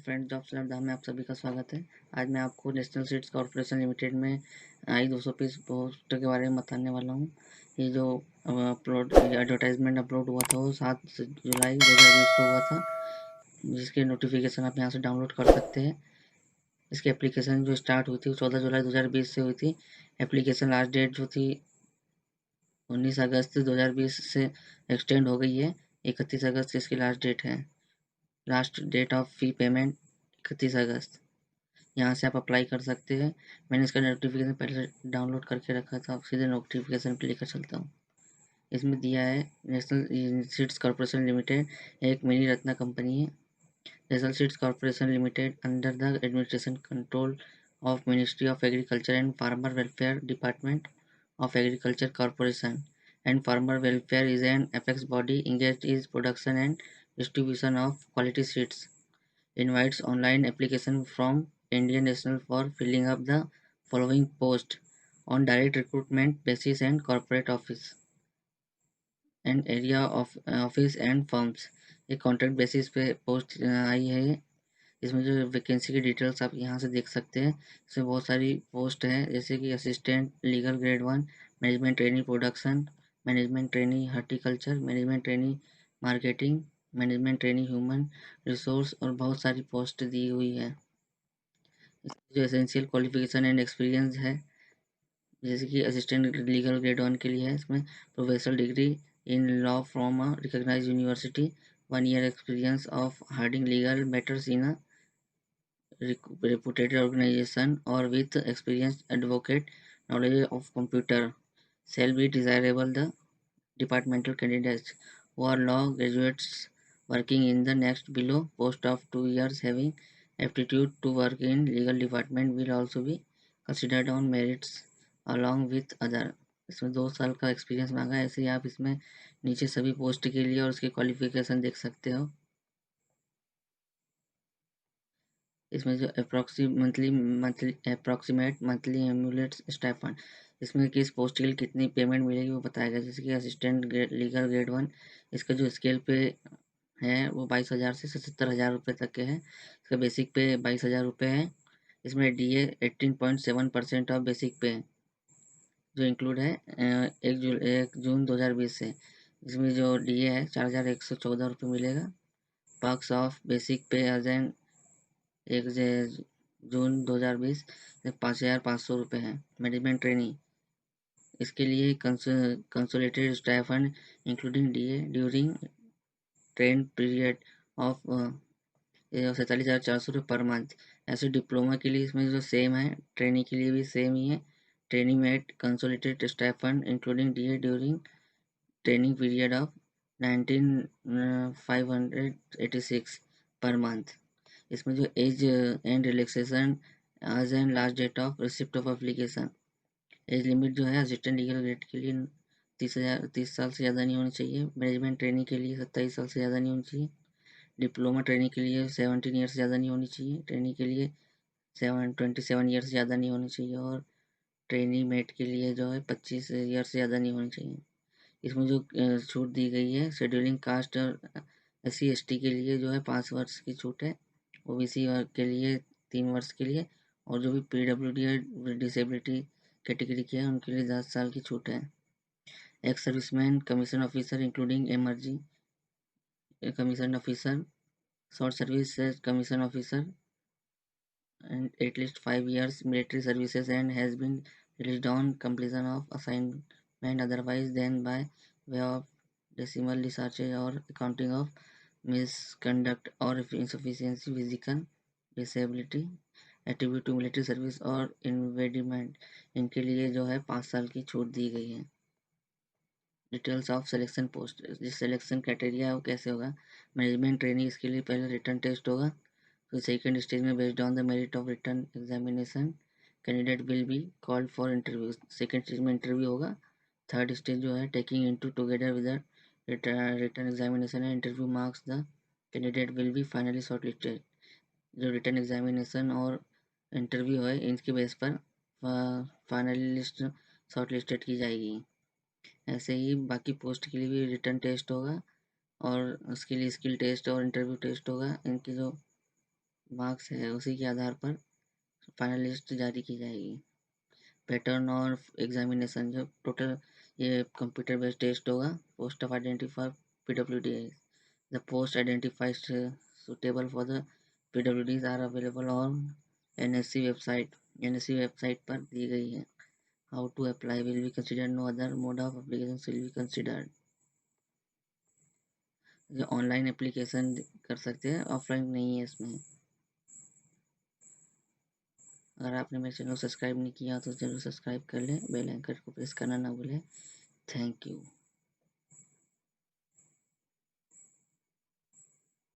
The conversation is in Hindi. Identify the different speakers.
Speaker 1: फ्रेंड्स, जॉब स्लैम में आप सभी का स्वागत है। आज मैं आपको नेशनल सीड्स कॉर्पोरेशन लिमिटेड में आई 200 पीस पोस्ट के बारे में बताने वाला हूँ। ये जो एडवर्टाइजमेंट अपलोड हुआ था वो 7 जुलाई 2020 को हुआ था, जिसके नोटिफिकेशन आप यहाँ से डाउनलोड कर सकते हैं। इसकी एप्लीकेशन जो स्टार्ट हुई थी वो 14 जुलाई 2020 से हुई थी। एप्लीकेशन लास्ट डेट जो थी 19 अगस्त 2020 से एक्सटेंड हो गई है। 31 अगस्त इसकी लास्ट डेट है। Last date of fee payment 31 अगस्त। यहाँ से आप अप्लाई कर सकते हैं। मैंने इसका नोटिफिकेशन पहले डाउनलोड करके रखा था, अब सीधे नोटिफिकेशन पे लेकर चलता हूँ। इसमें दिया है नेशनल सीड्स कॉर्पोरेशन लिमिटेड एक मिनी रत्ना कंपनी है। National seeds corporation limited under the administration control of ministry of agriculture and farmer welfare department of Agriculture Corporation, and Farmer Welfare is an apex body engaged in production and distribution of quality seeds. Invites online application from Indian national for filling up the following post on direct recruitment basis and corporate office and area of office and firms. एक कॉन्ट्रैक्ट बेसिस पे पोस्ट आई है। इसमें जो वैकेंसी की डिटेल्स आप यहाँ से देख सकते हैं। इसमें बहुत सारी पोस्ट है, जैसे कि assistant legal grade 1, management trainee production, management trainee horticulture, management trainee marketing, management trainee human resource और बहुत सारी पोस्ट दी हुई है। जो एसेंशियल क्वालिफिकेशन एंड एक्सपीरियंस है, जैसे कि असिस्टेंट लीगल ग्रेड 1 के लिए है इसमें professional degree in law from a recognised university, 1 year experience of handling legal matters in a reputed organization or with experienced advocate knowledge of computer shall be desirable. The departmental candidates who are law graduates working in the next below post of 2 years having aptitude to work in legal department will also be considered on merits along with other। इसमें 2 साल का एक्सपीरियंस मांगा है। ऐसे ही आप इसमें नीचे सभी पोस्ट के लिए और उसके क्वालिफिकेशन देख सकते हो। इसमें जो अप्रॉक्सीमेट मंथली एम्यूलेट स्टाइपेंड, इसमें किस पोस्ट के लिए कितनी पेमेंट मिलेगी वो बताया गया। जैसे कि असिस्टेंट लीगल ग्रेड 1, इसका जो स्केल पे है वो 22,000 से 77,000 रुपये तक के है। इसका बेसिक पे 22,000 रुपये है। इसमें DA 18.7% ऑफ बेसिक पे जो इंक्लूड है 1 जून 2020 से। इसमें जो DA है 4,114 रुपये मिलेगा। पर्क्स ऑफ बेसिक पे एज एन 1 जून 2020 से 5,500 रुपये है। मैनेजमेंट ट्रेनिंग, इसके लिए consolidated stipend including DA during train period of 47,400 रुपये पर मंथ। ऐसे डिप्लोमा के लिए इसमें जो सेम है, ट्रेनिंग के लिए भी सेम ही है। ट्रेनिंग में consolidated stipend including DA during training period of 19,586 per month. इसमें जो age and relaxation age and last date of receipt of application, age limit जो है असिस्टेंट लीगल ग्रेड के लिए 30 साल से ज़्यादा नहीं होनी चाहिए। मैनेजमेंट ट्रेनिंग के लिए 27 साल से ज़्यादा नहीं होनी चाहिए। डिप्लोमा ट्रेनिंग के लिए 17 ईयर से ज़्यादा नहीं होनी चाहिए। ट्रेनिंग के लिए 27 ईयर से ज़्यादा नहीं होनी चाहिए। और ट्रेनिंग मेट के लिए जो है 25 ईयर से ज़्यादा नहीं होनी चाहिए। इसमें जो छूट दी गई है, शेड्यूलिंग कास्ट और SC ST के लिए जो है 5 वर्ष की छूट है। OBC वर्ग के लिए 3 वर्ष के लिए, और जो भी PWD और डिसेबिलिटी कैटेगरी के हैं उनके लिए 10 साल की छूट है। Ex serviceman commission officer including MRG commission officer, short service commission officer and at least 5 years military services and has been released on completion of assignment otherwise than by way of decimal discharge or accounting of misconduct or insufficiency physical disability attribute to military service और इन्वेडिमेंट, इनके लिए जो है 5 साल की छूट दी गई है। डिटेल्स ऑफ सिलेक्शन पोस्ट, जिस सिलेक्शन क्राइटेरिया है वो कैसे होगा। मैनेजमेंट ट्रेनिंग, इसके लिए पहले रिटर्न टेस्ट होगा। फिर सेकेंड स्टेज में based on the merit of return examination candidate will be called for interview. Second stage में इंटरव्यू होगा। थर्ड स्टेज जो है taking into together with return examination and interview marks the candidate will be finally shortlisted. जो रिटर्न एग्जामिनेशन और इंटरव्यू है इनके बेस पर फाइनली लिस्ट शॉर्टलिस्टेड की जाएगी। ऐसे ही बाकी पोस्ट के लिए भी रिटर्न टेस्ट होगा और उसके लिए स्किल टेस्ट और इंटरव्यू टेस्ट होगा। इनकी जो मार्क्स है उसी के आधार पर फाइनल लिस्ट जारी की जाएगी। पैटर्न और एग्जामिनेशन जो टोटल ये कंप्यूटर बेस्ड टेस्ट होगा। Post of identify PWD the post identified suitable for the PWDs are available on NSC website. NSC website पर दी गई है। How to apply will be considered, no other mode of application will be considered. जो ऑनलाइन एप्लीकेशन कर सकते हैं, ऑफलाइन नहीं है इसमें। अगर आपने मेरे चैनल को सब्सक्राइब नहीं किया तो जरूर सब्सक्राइब कर लें, बेल आइकन को प्रेस करना ना भूलें। Thank you.